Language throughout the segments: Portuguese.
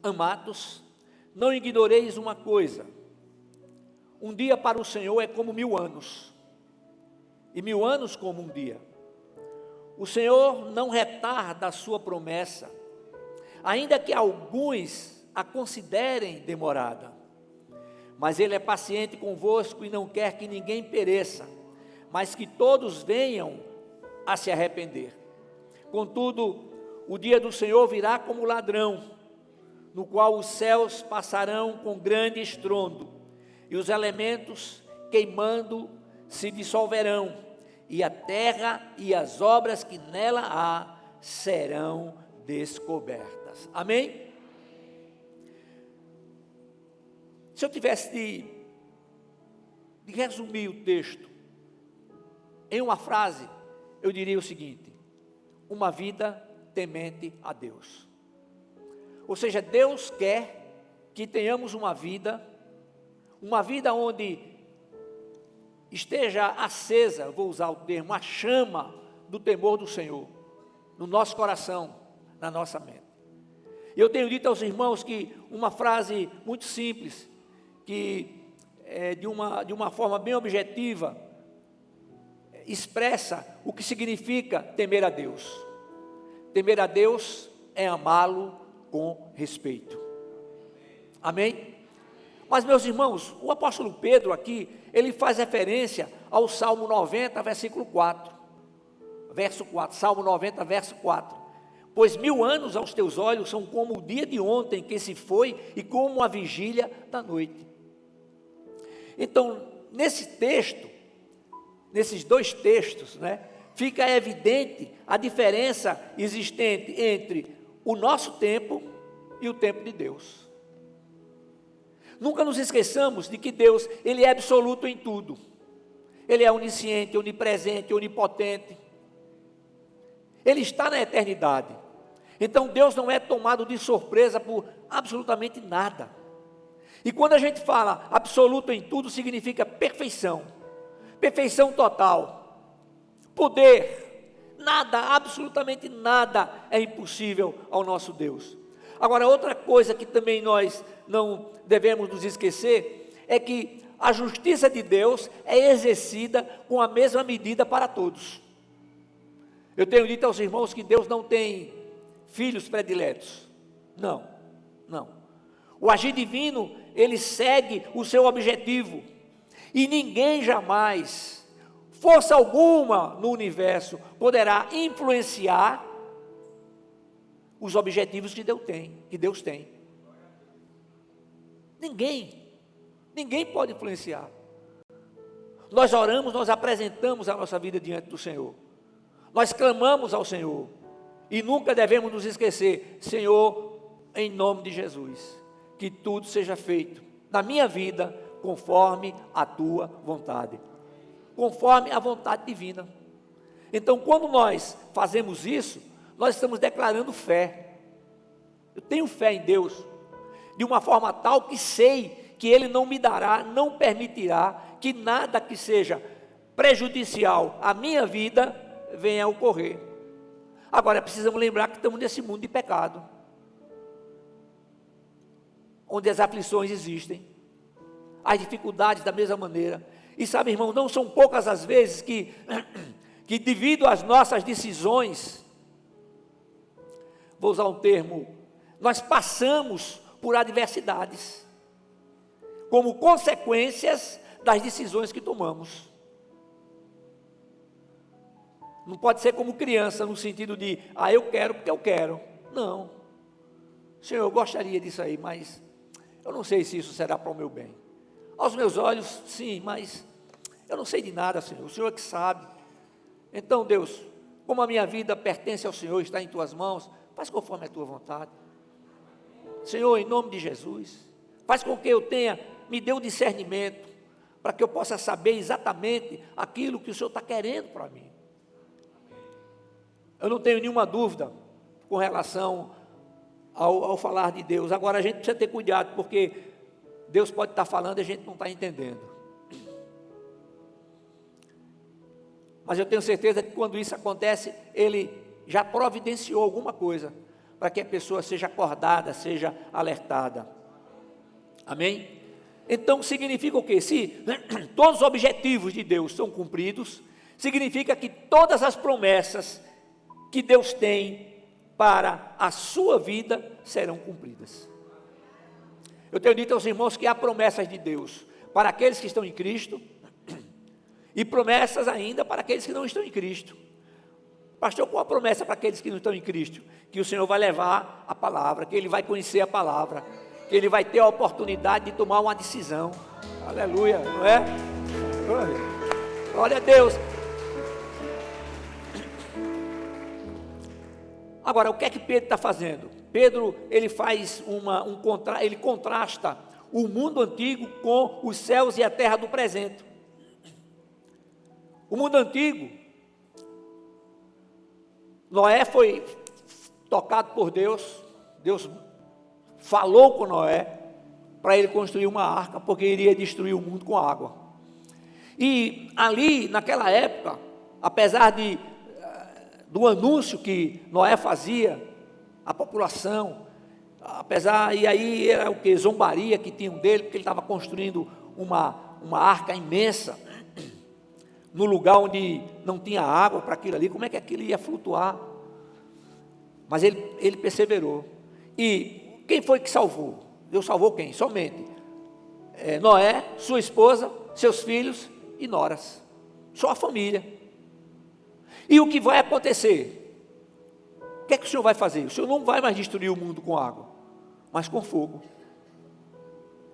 Amados, não ignoreis uma coisa: um dia para o Senhor é como 1000 anos, e 1000 anos como um dia. O Senhor não retarda a sua promessa, ainda que alguns a considerem demorada, mas Ele é paciente convosco e não quer que ninguém pereça, mas que todos venham a se arrepender. Contudo, o dia do Senhor virá como ladrão, no qual os céus passarão com grande estrondo, e os elementos queimando se dissolverão, e a terra e as obras que nela há serão descobertas. Amém? Se eu tivesse de resumir o texto em uma frase, eu diria o seguinte: uma vida temente a Deus. Ou seja, Deus quer que tenhamos uma vida onde esteja acesa, vou usar o termo, a chama do temor do Senhor, no nosso coração, na nossa mente. E eu tenho dito aos irmãos que uma frase muito simples, que de uma forma bem objetiva, expressa o que significa temer a Deus. Temer a Deus é amá-lo com respeito. Amém? Mas, meus irmãos, o apóstolo Pedro aqui, ele faz referência ao Salmo 90, versículo 4. Verso 4, Salmo 90, verso 4. Pois 1000 anos aos teus olhos são como o dia de ontem que se foi e como a vigília da noite. Então, nesse texto, nesses dois textos, fica evidente a diferença existente entre o nosso tempo e o tempo de Deus. Nunca nos esqueçamos de que Deus, Ele é absoluto em tudo. Ele é onisciente, onipresente, onipotente. Ele está na eternidade. Então Deus não é tomado de surpresa por absolutamente nada. E quando a gente fala absoluto em tudo, significa perfeição. Perfeição total. Poder. Nada, absolutamente nada é impossível ao nosso Deus. Agora, outra coisa que também nós não devemos nos esquecer é que a justiça de Deus é exercida com a mesma medida para todos. Eu tenho dito aos irmãos que Deus não tem filhos prediletos. Não. O agir divino, ele segue o seu objetivo. E ninguém jamais, força alguma no universo, poderá influenciar os objetivos que Deus tem. Ninguém pode influenciar. Nós oramos, nós apresentamos a nossa vida diante do Senhor. Nós clamamos ao Senhor. E nunca devemos nos esquecer: Senhor, em nome de Jesus, que tudo seja feito na minha vida conforme a tua vontade. Conforme a vontade divina. Então, quando nós fazemos isso, nós estamos declarando fé. Eu tenho fé em Deus, de uma forma tal que sei que Ele não me dará, não permitirá que nada que seja prejudicial à minha vida venha a ocorrer. Agora, precisamos lembrar que estamos nesse mundo de pecado, onde as aflições existem, as dificuldades da mesma maneira. E sabe, irmão, não são poucas as vezes que devido às nossas decisões, vou usar um termo, nós passamos por adversidades, como consequências das decisões que tomamos. Não pode ser como criança, no sentido de, eu quero porque eu quero. Não. Senhor, eu gostaria disso aí, mas eu não sei se isso será para o meu bem. Aos meus olhos, sim, mas eu não sei de nada, Senhor. O Senhor é que sabe. Então, Deus, como a minha vida pertence ao Senhor, está em tuas mãos, faz conforme a tua vontade. Senhor, em nome de Jesus, faz com que eu me dê o discernimento, para que eu possa saber exatamente aquilo que o Senhor está querendo para mim. Eu não tenho nenhuma dúvida com relação ao falar de Deus. Agora, a gente precisa ter cuidado, porque Deus pode estar falando e a gente não está entendendo. Mas eu tenho certeza que quando isso acontece, Ele já providenciou alguma coisa para que a pessoa seja acordada, seja alertada. Amém? Então significa o quê? Se todos os objetivos de Deus são cumpridos, significa que todas as promessas que Deus tem para a sua vida serão cumpridas. Eu tenho dito aos irmãos que há promessas de Deus para aqueles que estão em Cristo e promessas ainda para aqueles que não estão em Cristo. Pastor, qual a promessa para aqueles que não estão em Cristo? Que o Senhor vai levar a palavra, que Ele vai conhecer a palavra, que Ele vai ter a oportunidade de tomar uma decisão. Aleluia, não é? Glória a Deus. Agora, o que é que Pedro está fazendo? Pedro, ele faz ele contrasta o mundo antigo com os céus e a terra do presente. O mundo antigo, Noé foi tocado por Deus, Deus falou com Noé para ele construir uma arca, porque iria destruir o mundo com água. E ali, naquela época, apesar do anúncio que Noé fazia, a população, e aí era o que? Zombaria que tinham dele, porque ele estava construindo uma arca imensa, no lugar onde não tinha água para aquilo ali, como é que aquilo ia flutuar? Mas ele perseverou. E quem foi que salvou? Deus salvou quem? Somente Noé, sua esposa, seus filhos e noras, só a família. E o que vai acontecer? O que é que o Senhor vai fazer? O Senhor não vai mais destruir o mundo com água, mas com fogo.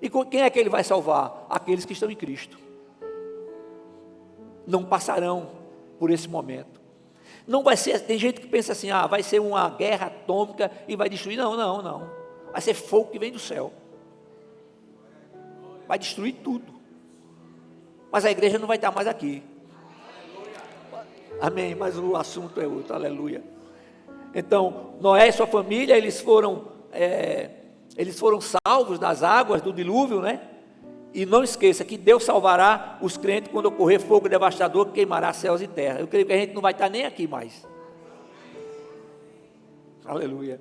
E quem é que Ele vai salvar? Aqueles que estão em Cristo. Não passarão por esse momento. Não vai ser, tem gente que pensa assim, vai ser uma guerra atômica e vai destruir. Não. Vai ser fogo que vem do céu. Vai destruir tudo. Mas a igreja não vai estar mais aqui. Amém, mas o assunto é outro, aleluia. Então, Noé e sua família, eles foram salvos das águas do dilúvio, né? E não esqueça que Deus salvará os crentes quando ocorrer fogo devastador que queimará céus e terra. Eu creio que a gente não vai estar nem aqui mais. Aleluia.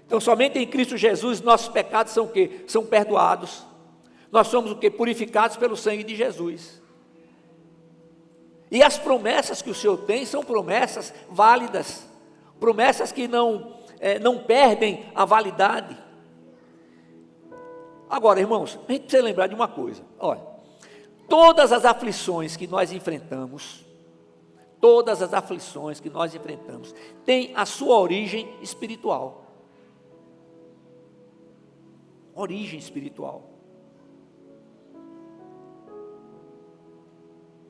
Então, somente em Cristo Jesus, nossos pecados são o quê? São perdoados. Nós somos o quê? Purificados pelo sangue de Jesus. E as promessas que o Senhor tem são promessas válidas. Promessas que não perdem a validade. Agora, irmãos, a gente precisa lembrar de uma coisa. Olha, todas as aflições que nós enfrentamos, têm a sua origem espiritual. Origem espiritual.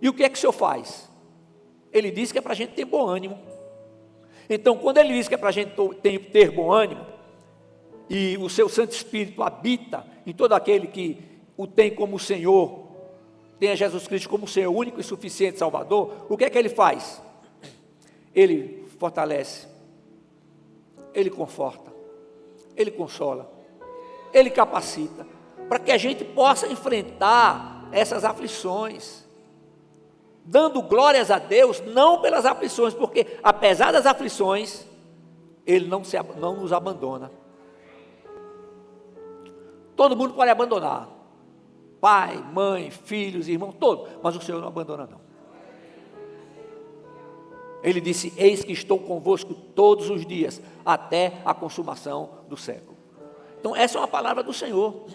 E o que é que o Senhor faz? Ele diz que é para a gente ter bom ânimo. Então, quando Ele diz que é para a gente ter bom ânimo, e o seu Santo Espírito habita em todo aquele que o tem como Senhor, tem a Jesus Cristo como Senhor, único e suficiente Salvador, o que é que Ele faz? Ele fortalece, Ele conforta, Ele consola, Ele capacita, para que a gente possa enfrentar essas aflições, dando glórias a Deus, não pelas aflições, porque apesar das aflições, Ele não nos abandona. Todo mundo pode abandonar, pai, mãe, filhos, irmãos, todos, mas o Senhor não abandona não. Ele disse, eis que estou convosco todos os dias, até a consumação do século. Então essa é uma palavra do Senhor.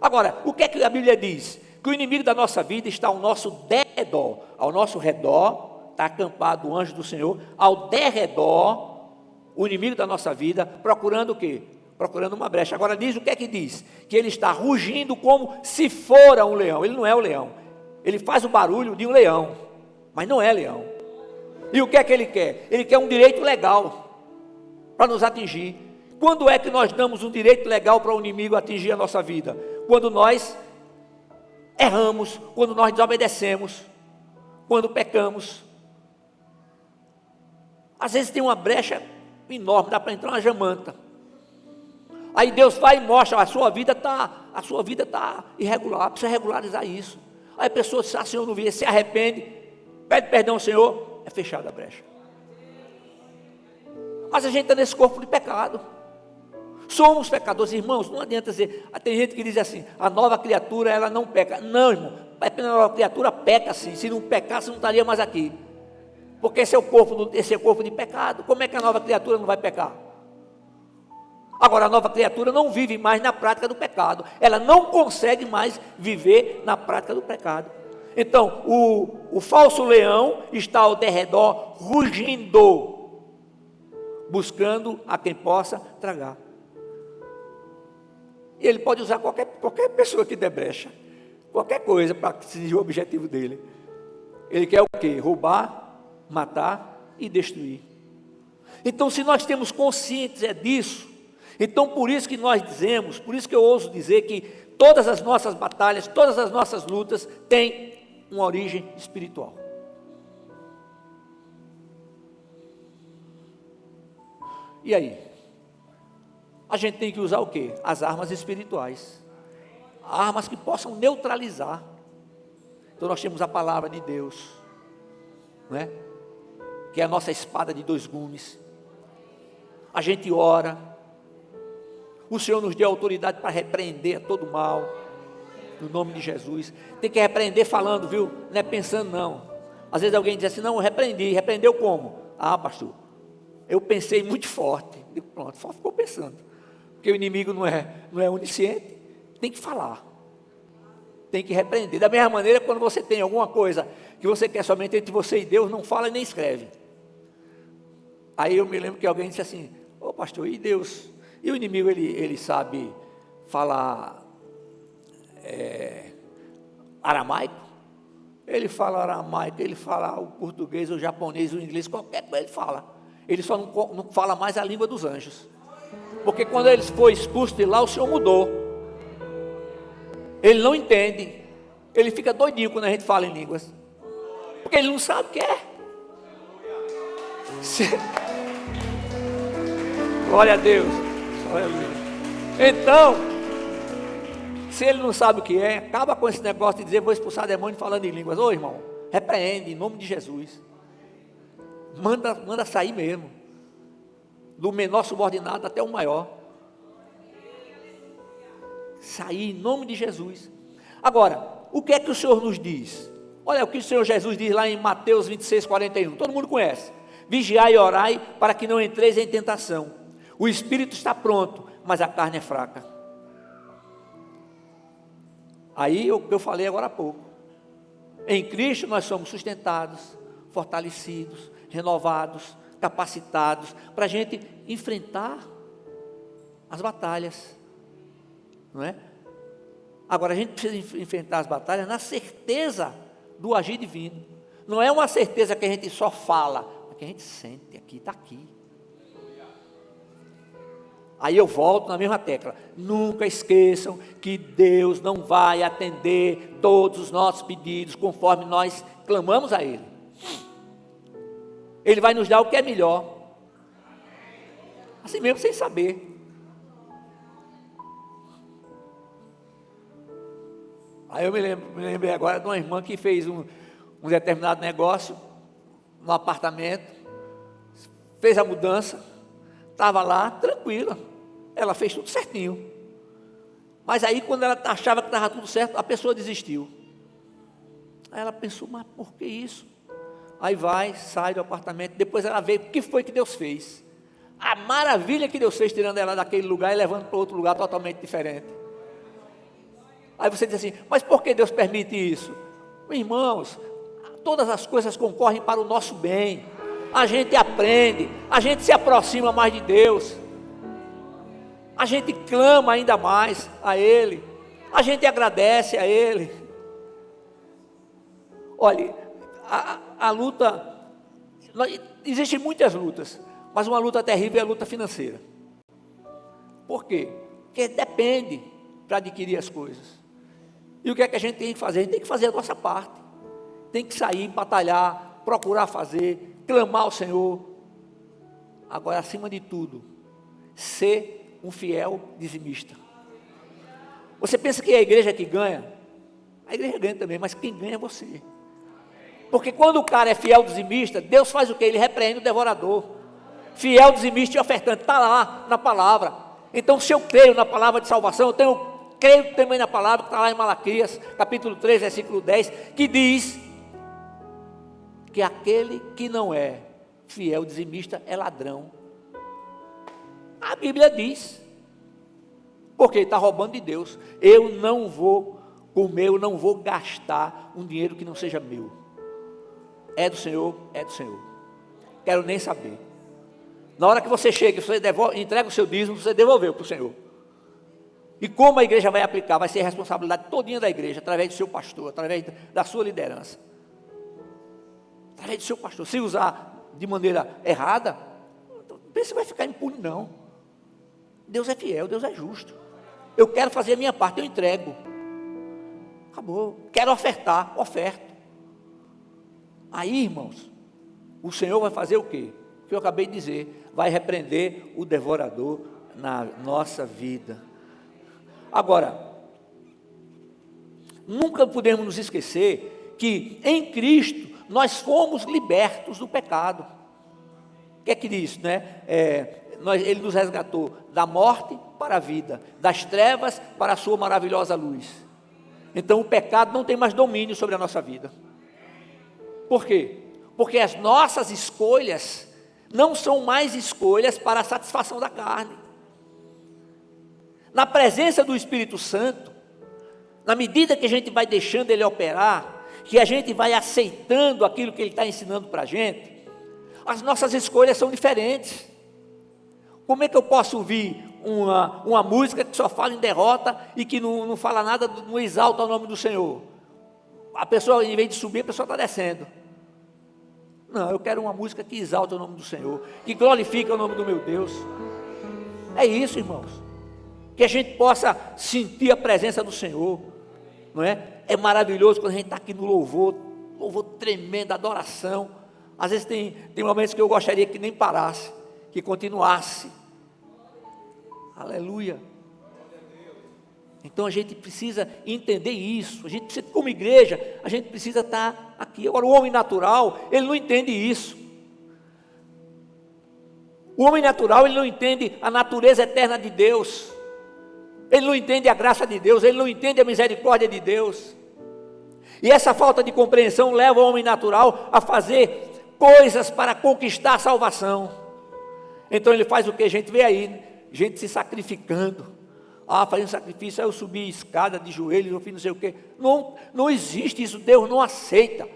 Agora, o que é que a Bíblia diz? Que o inimigo da nossa vida está ao nosso derredor, ao nosso redor, está acampado o anjo do Senhor, ao derredor, o inimigo da nossa vida, procurando o quê? Procurando uma brecha. Agora diz o que é que diz? Que ele está rugindo como se fora um leão. Ele não é o leão, ele faz o barulho de um leão, mas não é leão. E o que é que ele quer? Ele quer um direito legal para nos atingir. Quando é que nós damos um direito legal para o inimigo atingir a nossa vida? Quando nós erramos, quando nós desobedecemos, quando pecamos. Às vezes tem uma brecha enorme, dá para entrar uma jamanta. Aí Deus vai e mostra, a sua vida está irregular, precisa regularizar isso. Aí a pessoa diz, Senhor, não vi, se arrepende, pede perdão ao Senhor, é fechada a brecha. Mas a gente está nesse corpo de pecado. Somos pecadores, irmãos. Não adianta dizer, tem gente que diz assim, a nova criatura ela não peca. Não, irmão, a nova criatura peca sim. Se não pecasse, não estaria mais aqui. Porque esse é o corpo de pecado. Como é que a nova criatura não vai pecar? Agora, a nova criatura não vive mais na prática do pecado. Ela não consegue mais viver na prática do pecado. Então, o falso leão está ao derredor, rugindo, buscando a quem possa tragar. E ele pode usar qualquer pessoa que der brecha, qualquer coisa para atingir o objetivo dele. Ele quer o quê? Roubar, matar e destruir. Então, se nós temos consciência disso, então por isso que nós dizemos, por isso que eu ouso dizer que todas as nossas batalhas, todas as nossas lutas têm uma origem espiritual. E aí? A gente tem que usar o quê? As armas espirituais. Armas que possam neutralizar. Então nós temos a palavra de Deus, né? Que é a nossa espada de 2 gumes. A gente ora. O Senhor nos deu autoridade para repreender a todo mal, no nome de Jesus. Tem que repreender falando, viu? Não é pensando não. Às vezes alguém diz assim, não, eu repreendi. Repreendeu como? Ah, pastor, eu pensei muito forte. E pronto, só ficou pensando. Porque o inimigo não é onisciente. Tem que falar. Tem que repreender. Da mesma maneira, quando você tem alguma coisa que você quer somente entre você e Deus, não fala e nem escreve. Aí eu me lembro que alguém disse assim, ô pastor, e Deus? E o inimigo, ele sabe falar aramaico? Ele fala aramaico, ele fala o português, o japonês, o inglês, qualquer coisa ele fala. Ele só não fala mais a língua dos anjos. Porque quando ele foi expulso de lá, o Senhor mudou. Ele não entende. Ele fica doidinho quando a gente fala em línguas. Porque ele não sabe o que é. Glória a Deus. Então, se ele não sabe o que é, acaba com esse negócio de dizer, vou expulsar demônio falando em línguas. Ô irmão, repreende em nome de Jesus. Manda sair mesmo. Do menor subordinado até o maior. Sair em nome de Jesus. Agora, o que é que o Senhor nos diz? Olha o que o Senhor Jesus diz lá em Mateus 26, 41. Todo mundo conhece. Vigiai e orai para que não entreis em tentação. O espírito está pronto, mas a carne é fraca. Aí eu falei agora há pouco. Em Cristo nós somos sustentados, fortalecidos, renovados, capacitados para a gente enfrentar as batalhas, não é? Agora a gente precisa enfrentar as batalhas na certeza do agir divino. Não é uma certeza que a gente só fala, é que a gente sente aqui, está aqui. Aí eu volto na mesma tecla. Nunca esqueçam que Deus não vai atender todos os nossos pedidos conforme nós clamamos a Ele. Ele vai nos dar o que é melhor. Assim mesmo, sem saber. Aí eu me lembrei agora de uma irmã que fez um determinado negócio no apartamento, fez a mudança, estava lá tranquila, ela fez tudo certinho. Mas aí quando ela achava que estava tudo certo, a pessoa desistiu. Aí ela pensou, mas por que isso? Aí sai do apartamento, depois ela vê o que foi que Deus fez. A maravilha que Deus fez tirando ela daquele lugar e levando para outro lugar totalmente diferente. Aí você diz assim, mas por que Deus permite isso? Irmãos, todas as coisas concorrem para o nosso bem. A gente aprende, a gente se aproxima mais de Deus. A gente clama ainda mais a Ele. A gente agradece a Ele. Olha, a luta, existem muitas lutas, mas uma luta terrível é a luta financeira. Por quê? Porque depende para adquirir as coisas. E o que é que a gente tem que fazer? A gente tem que fazer a nossa parte. Tem que sair, batalhar, procurar fazer, clamar ao Senhor. Agora, acima de tudo, ser um fiel dizimista. Você pensa que é a igreja que ganha? A igreja ganha também, mas quem ganha é você. Porque quando o cara é fiel dizimista, Deus faz o quê? Ele repreende o devorador. Fiel, dizimista e ofertante, está lá na palavra. Então, se eu creio na palavra de salvação, creio também na palavra que está lá em Malaquias, capítulo 3, versículo 10, que diz que aquele que não é fiel, dizimista, é ladrão. A Bíblia diz, porque está roubando de Deus. Eu não vou comer, eu não vou gastar um dinheiro que não seja meu. É do Senhor, é do Senhor. Quero nem saber. Na hora que você chega, você entrega o seu dízimo, você devolveu para o Senhor. E como a igreja vai aplicar? Vai ser a responsabilidade todinha da igreja, através do seu pastor, através da sua liderança. Através do seu pastor. Se usar de maneira errada, não pense que vai ficar impune, não. Deus é fiel, Deus é justo. Eu quero fazer a minha parte, eu entrego. Acabou. Quero ofertar, oferto. Aí, irmãos, o Senhor vai fazer o quê? O que eu acabei de dizer, vai repreender o devorador na nossa vida. Agora, nunca podemos nos esquecer que em Cristo nós fomos libertos do pecado. O que é que diz, né? Ele nos resgatou da morte para a vida, das trevas para a sua maravilhosa luz. Então o pecado não tem mais domínio sobre a nossa vida. Por quê? Porque as nossas escolhas não são mais escolhas para a satisfação da carne. Na presença do Espírito Santo, na medida que a gente vai deixando Ele operar, que a gente vai aceitando aquilo que Ele está ensinando para a gente, as nossas escolhas são diferentes. Como é que eu posso ouvir uma música que só fala em derrota e que não fala nada, não exalta o nome do Senhor? A pessoa, em vez de subir, a pessoa está descendo. Não, eu quero uma música que exalta o nome do Senhor, que glorifique o nome do meu Deus. É isso, irmãos. Que a gente possa sentir a presença do Senhor, não é? É maravilhoso quando a gente está aqui no louvor tremendo, adoração. Às vezes tem momentos que eu gostaria que nem parasse, que continuasse. Aleluia. Então a gente precisa entender isso. A gente precisa, como igreja, a gente precisa estar aqui. Agora, o homem natural, ele não entende isso. O homem natural, ele não entende a natureza eterna de Deus. Ele não entende a graça de Deus, ele não entende a misericórdia de Deus. E essa falta de compreensão leva o homem natural a fazer coisas para conquistar a salvação. Então ele faz o que a gente vê aí, gente se sacrificando. Fazendo sacrifício, aí eu subi escada de joelhos, eu fiz não sei o quê. Não existe isso, Deus não aceita.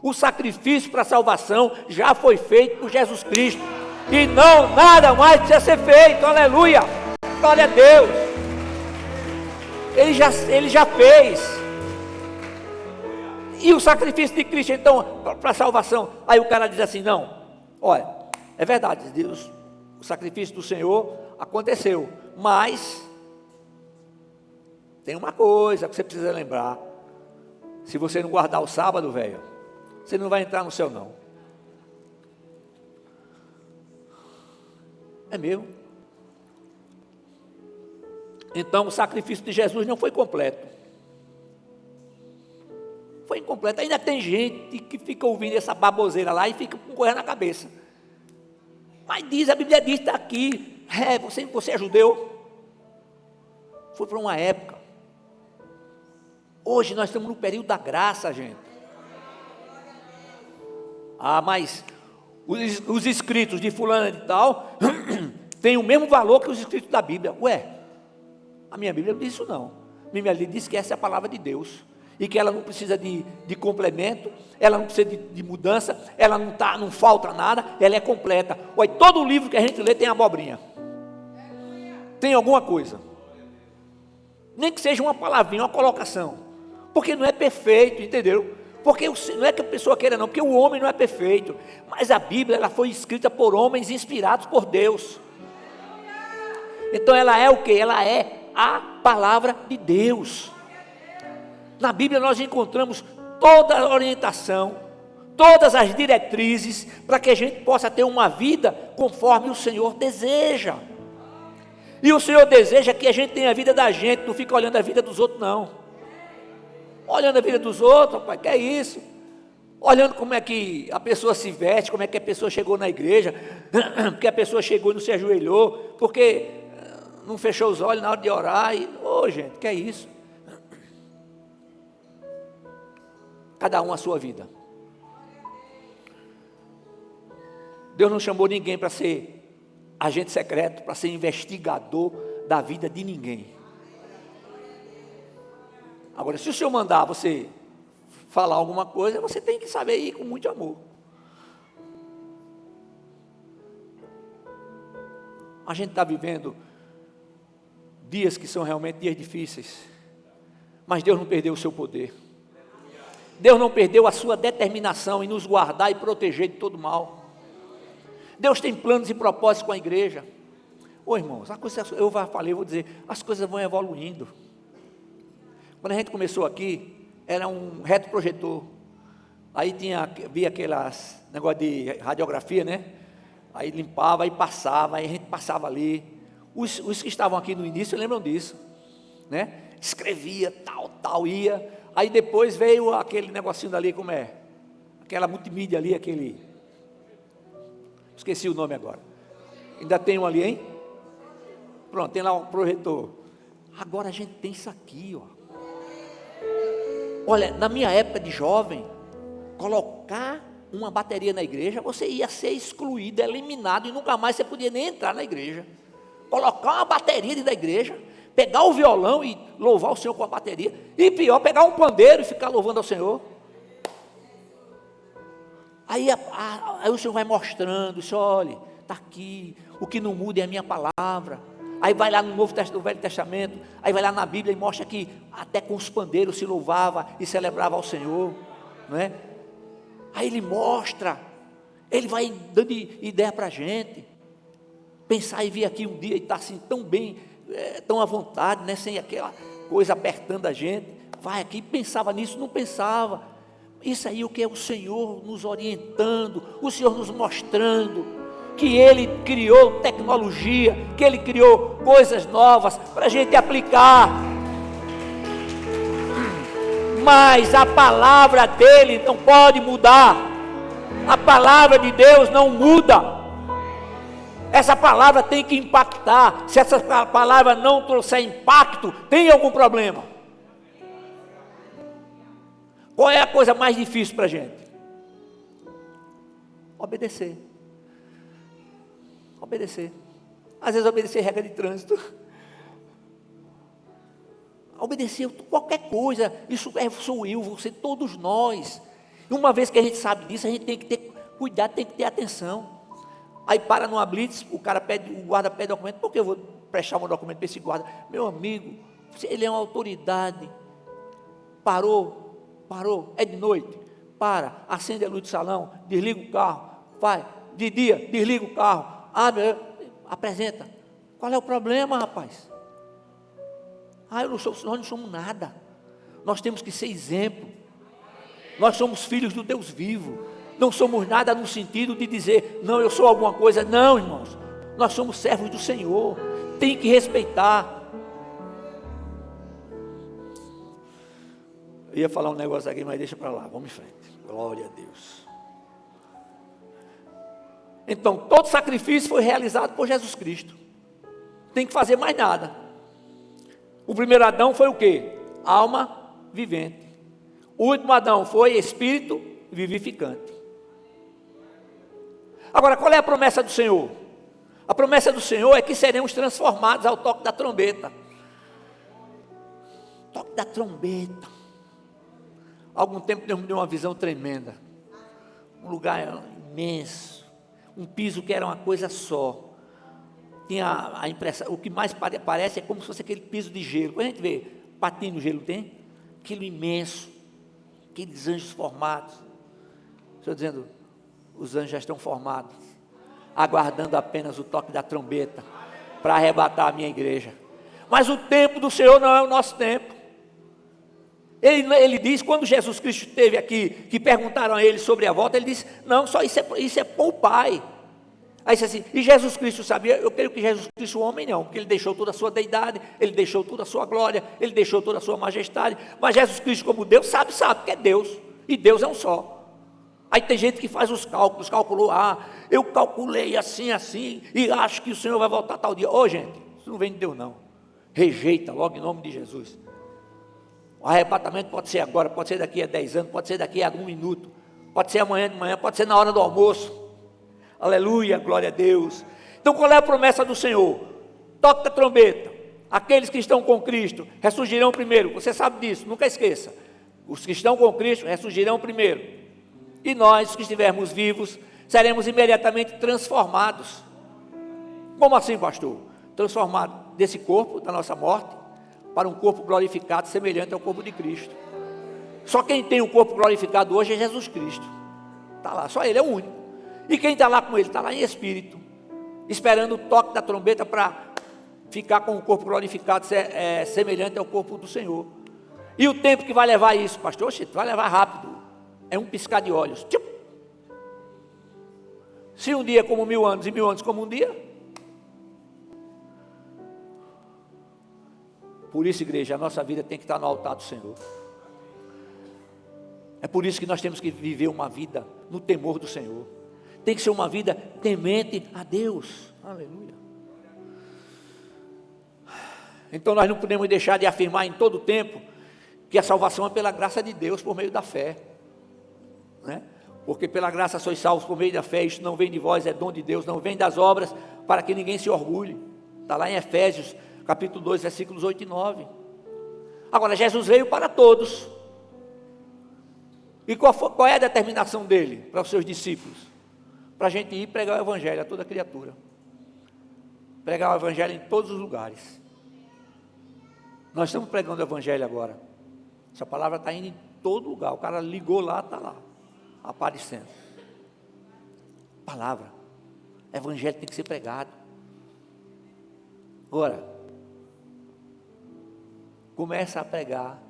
O sacrifício para a salvação já foi feito por Jesus Cristo. E nada mais precisa ser feito, aleluia. Glória a Deus. Ele já fez. E o sacrifício de Cristo, então, para a salvação. Aí o cara diz assim, não, olha, é verdade, Deus, o sacrifício do Senhor aconteceu, mas tem uma coisa que você precisa lembrar. Se você não guardar o sábado, velho, você não vai entrar no céu, não. É mesmo? Então o sacrifício de Jesus não foi completo. Foi incompleto. Ainda tem gente que fica ouvindo essa baboseira lá e fica com correr na cabeça. Mas a Bíblia diz, está aqui, você é judeu. Foi para uma época. Hoje nós estamos no período da graça, gente. Mas os escritos de fulano de tal têm o mesmo valor que os escritos da Bíblia. Ué, a minha Bíblia não diz isso não. A Bíblia diz que essa é a palavra de Deus. E que ela não precisa de complemento, ela não precisa de mudança, ela não falta nada, ela é completa. Ué, todo livro que a gente lê tem abobrinha. Tem alguma coisa. Nem que seja uma palavrinha, uma colocação. Porque não é perfeito, entendeu? Porque não é que a pessoa queira não, porque o homem não é perfeito. Mas a Bíblia, ela foi escrita por homens inspirados por Deus. Então ela é o quê? Ela é a palavra de Deus. Na Bíblia nós encontramos toda a orientação, todas as diretrizes, para que a gente possa ter uma vida conforme o Senhor deseja. E o Senhor deseja que a gente tenha a vida da gente, não fica olhando a vida dos outros não. Olhando a vida dos outros, rapaz, que é isso? olhando como é que a pessoa se veste, como é que a pessoa chegou na igreja, porque a pessoa chegou e não se ajoelhou, porque não fechou os olhos na hora de orar. Gente, que é isso? Cada um a sua vida. Deus não chamou ninguém para ser agente secreto, para ser investigador da vida de ninguém. Agora, se o Senhor mandar você falar alguma coisa, você tem que saber ir com muito amor. A gente está vivendo dias que são realmente dias difíceis, mas Deus não perdeu o seu poder. Deus não perdeu a sua determinação em nos guardar e proteger de todo mal. Deus tem planos e propósitos com a igreja. Irmãos, eu falei, vou dizer, as coisas vão evoluindo. Quando a gente começou aqui, era um retroprojetor. Aí via aquelas negócio de radiografia, né? Aí limpava e passava, aí a gente passava ali. Os que estavam aqui no início lembram disso, né? Escrevia, tal, ia. Aí depois veio aquele negocinho dali, como é? Aquela multimídia ali, esqueci o nome agora. Ainda tem um ali, hein? Pronto, tem lá um projetor. Agora a gente tem isso aqui, ó. Olha, na minha época de jovem, colocar uma bateria na igreja, você ia ser excluído, eliminado, e nunca mais você podia nem entrar na igreja. Colocar uma bateria dentro da igreja, pegar o violão e louvar o Senhor com a bateria, e pior, pegar um pandeiro e ficar louvando ao Senhor. Aí o Senhor vai mostrando, olha, está aqui, o que não muda é a minha palavra. Aí vai lá no Velho Testamento, aí vai lá na Bíblia e mostra que até com os pandeiros se louvava e celebrava ao Senhor, não é? Aí ele mostra, ele vai dando ideia para a gente, pensar e vir aqui um dia e estar assim tão bem, tão à vontade, né? Sem aquela coisa apertando a gente, vai aqui, pensava nisso, não pensava. Isso aí é o que é o Senhor nos orientando, o Senhor nos mostrando que Ele criou tecnologia, que Ele criou coisas novas para a gente aplicar. Mas a palavra dEle não pode mudar. A palavra de Deus não muda. Essa palavra tem que impactar. Se essa palavra não trouxer impacto, tem algum problema. Qual é a coisa mais difícil para a gente? Obedecer. Obedecer. Às vezes obedecer regra de trânsito. Obedecer qualquer coisa. Isso sou eu, você, todos nós. E uma vez que a gente sabe disso, a gente tem que ter cuidado, tem que ter atenção. Aí para numa blitz, o guarda pede documento. Por que eu vou prestar um documento para esse guarda? Meu amigo, ele é uma autoridade. Parou, é de noite, acende a luz do salão, desliga o carro, vai, de dia, desliga o carro, abre, apresenta. Qual é o problema, rapaz? Nós não somos nada, nós temos que ser exemplo, nós somos filhos do Deus vivo, não somos nada no sentido de dizer, não, eu sou alguma coisa, não, irmãos, nós somos servos do Senhor, tem que respeitar. Eu ia falar um negócio aqui, mas deixa para lá, vamos em frente. Glória a Deus. Então, todo sacrifício foi realizado por Jesus Cristo. Tem que fazer mais nada. O primeiro Adão foi o quê? Alma vivente. O último Adão foi espírito vivificante. Agora, qual é a promessa do Senhor? A promessa do Senhor é que seremos transformados ao toque da trombeta. Toque da trombeta. Algum tempo Deus me deu uma visão tremenda, um lugar imenso, um piso que era uma coisa só, tinha a impressão, o que mais parece é como se fosse aquele piso de gelo, quando a gente vê patinho no gelo tem, aquilo imenso, aqueles anjos formados, estou dizendo, os anjos já estão formados, aguardando apenas o toque da trombeta, para arrebatar a minha igreja, mas o tempo do Senhor não é o nosso tempo. Ele diz, quando Jesus Cristo esteve aqui, que perguntaram a ele sobre a volta, ele disse, não, só isso é para o Pai. Aí disse assim, e Jesus Cristo sabia? Eu creio que Jesus Cristo, o homem não, porque ele deixou toda a sua deidade, ele deixou toda a sua glória, ele deixou toda a sua majestade, mas Jesus Cristo como Deus, sabe que é Deus, e Deus é um só. Aí tem gente que faz os cálculos, calculou, eu calculei assim, e acho que o Senhor vai voltar tal dia. Ô gente, isso não vem de Deus não. Rejeita logo em nome de Jesus. O arrebatamento pode ser agora, pode ser daqui a 10 anos, pode ser daqui a 1 minuto, pode ser amanhã de manhã, pode ser na hora do almoço. Aleluia, glória a Deus. Então qual é a promessa do Senhor? Toque a trombeta. Aqueles que estão com Cristo ressurgirão primeiro. Você sabe disso, nunca esqueça. Os que estão com Cristo ressurgirão primeiro. E nós que estivermos vivos, seremos imediatamente transformados. Como assim, pastor? Transformado desse corpo, da nossa morte, para um corpo glorificado, semelhante ao corpo de Cristo. Só quem tem um corpo glorificado hoje é Jesus Cristo. Está lá, só Ele é o único. E quem está lá com Ele? Está lá em espírito, esperando o toque da trombeta para ficar com o corpo glorificado, semelhante ao corpo do Senhor. E o tempo que vai levar isso, pastor? Oxe, vai levar rápido. É um piscar de olhos. Tchum. Se um dia como 1000 anos e 1000 anos como um dia. Por isso, igreja, a nossa vida tem que estar no altar do Senhor. É por isso que nós temos que viver uma vida no temor do Senhor. Tem que ser uma vida temente a Deus. Aleluia. Então nós não podemos deixar de afirmar em todo o tempo que a salvação é pela graça de Deus por meio da fé. Né? Porque pela graça sois salvos por meio da fé, isto não vem de vós, é dom de Deus, não vem das obras, para que ninguém se orgulhe. Está lá em Efésios, capítulo 2, versículos 8 e 9. Agora, Jesus veio para todos. E qual é a determinação dele para os seus discípulos? Para a gente ir pregar o evangelho a toda criatura. Pregar o evangelho em todos os lugares. Nós estamos pregando o evangelho agora. Essa palavra está indo em todo lugar. O cara ligou lá, está lá, aparecendo. Palavra. Evangelho tem que ser pregado. Agora, começa a pregar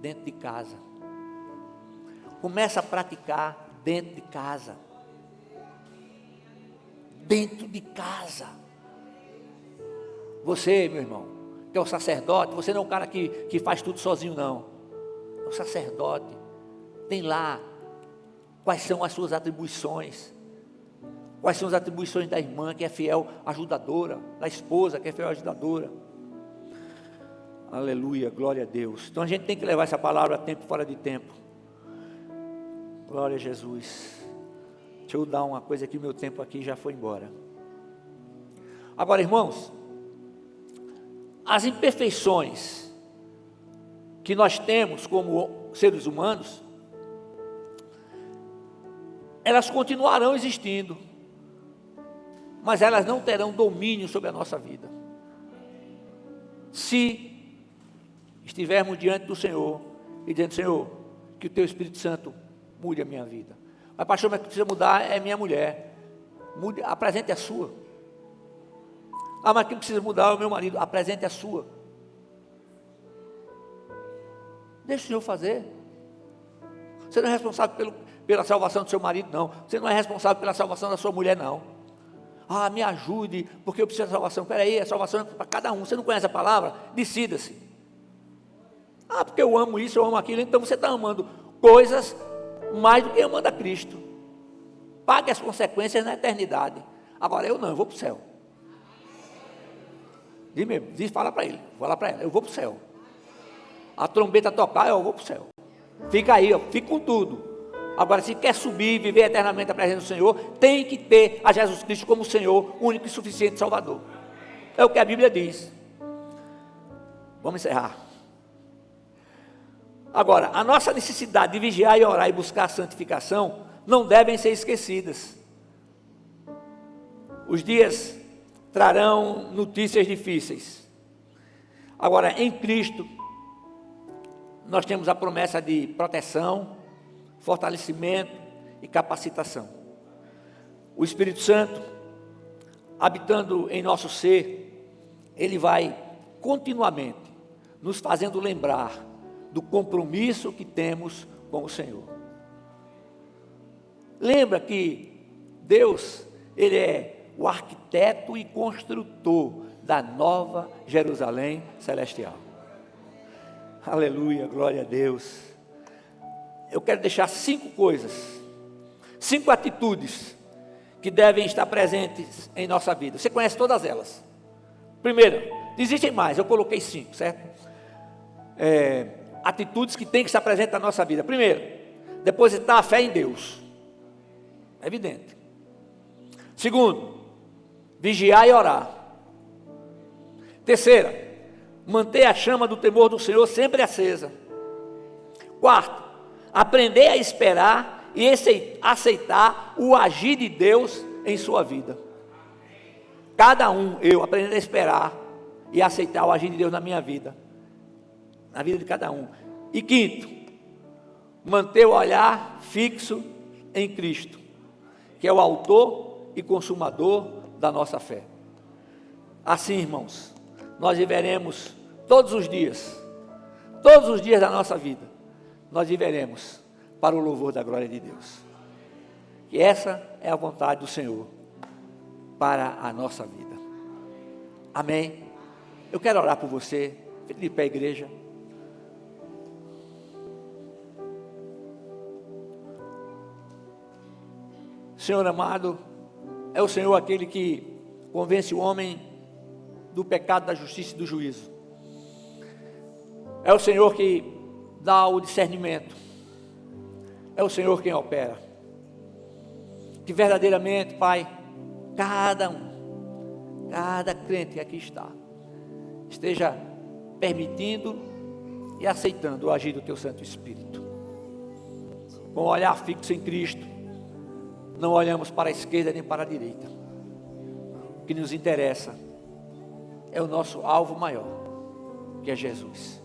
dentro de casa. Começa a praticar dentro de casa. Dentro de casa. Você, meu irmão, que é o sacerdote, você não é um cara que faz tudo sozinho, não. É o sacerdote. Tem lá quais são as suas atribuições. Quais são as atribuições da irmã, que é fiel ajudadora, da esposa, que é fiel ajudadora. Aleluia, glória a Deus. Então a gente tem que levar essa palavra a tempo fora de tempo. Glória a Jesus. Deixa eu dar uma coisa que meu tempo aqui já foi embora. Agora, irmãos, as imperfeições que nós temos como seres humanos, elas continuarão existindo, mas elas não terão domínio sobre a nossa vida. Se estivermos diante do Senhor e dizendo: Senhor, que o Teu Espírito Santo mude a minha vida. Mas pastor, mas que precisa mudar é minha mulher. Mude, apresente a sua. Mas quem precisa mudar é o meu marido. Apresente a sua. Deixa o Senhor fazer. Você não é responsável pela salvação do seu marido, não. Você não é responsável pela salvação da sua mulher, não. Me ajude, porque eu preciso da salvação. Espera aí, a salvação é para cada um. Você não conhece a palavra? Decida-se. Porque eu amo isso, eu amo aquilo. Então você está amando coisas mais do que amando a Cristo. Pague as consequências na eternidade. Agora eu não, eu vou para o céu. Diz mesmo, fala para ele, fala para ela, eu vou para o céu. A trombeta tocar, eu vou para o céu. Fica aí, fica com tudo. Agora, se quer subir e viver eternamente a presença do Senhor, tem que ter a Jesus Cristo como Senhor, único e suficiente Salvador. É o que a Bíblia diz. Vamos encerrar. Agora, a nossa necessidade de vigiar e orar e buscar a santificação não devem ser esquecidas. Os dias trarão notícias difíceis. Agora, em Cristo, nós temos a promessa de proteção, fortalecimento e capacitação. O Espírito Santo, habitando em nosso ser, ele vai continuamente nos fazendo lembrar do compromisso que temos com o Senhor. Lembra que Deus, Ele é o arquiteto e construtor da nova Jerusalém celestial. Aleluia, glória a Deus. Eu quero deixar 5 coisas 5 atitudes que devem estar presentes em nossa vida. Você conhece todas elas. Primeiro, existem mais, eu coloquei 5, certo? Atitudes que têm que estar presentes na nossa vida. Primeiro, depositar a fé em Deus. É evidente. Segundo, vigiar e orar. Terceira, manter a chama do temor do Senhor sempre acesa. Quarto, aprender a esperar e aceitar o agir de Deus em sua vida. Cada um, eu aprendendo a esperar e aceitar o agir de Deus na minha vida, na vida de cada um. E quinto, manter o olhar fixo em Cristo, que é o autor e consumador da nossa fé. Assim, irmãos, nós viveremos todos os dias da nossa vida, nós viveremos para o louvor da glória de Deus. Que essa é a vontade do Senhor para a nossa vida. Amém? Eu quero orar por você. Fique de pé, igreja. Senhor amado, é o Senhor aquele que convence o homem do pecado, da justiça e do juízo. É o Senhor que dá o discernimento. É o Senhor quem opera. Que verdadeiramente, Pai, cada crente que aqui está, esteja permitindo e aceitando o agir do Teu Santo Espírito. Com o olhar fixo em Cristo, não olhamos para a esquerda nem para a direita. O que nos interessa é o nosso alvo maior, que é Jesus.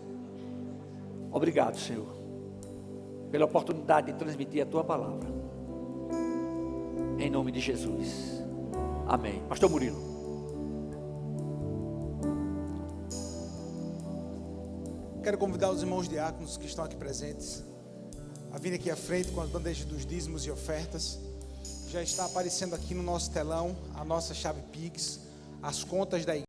Obrigado, Senhor, pela oportunidade de transmitir a Tua palavra. Em nome de Jesus. Amém. Pastor Murilo. Quero convidar os irmãos diáconos que estão aqui presentes a vir aqui à frente com as bandejas dos dízimos e ofertas. Já está aparecendo aqui no nosso telão a nossa chave Pix, as contas da igreja.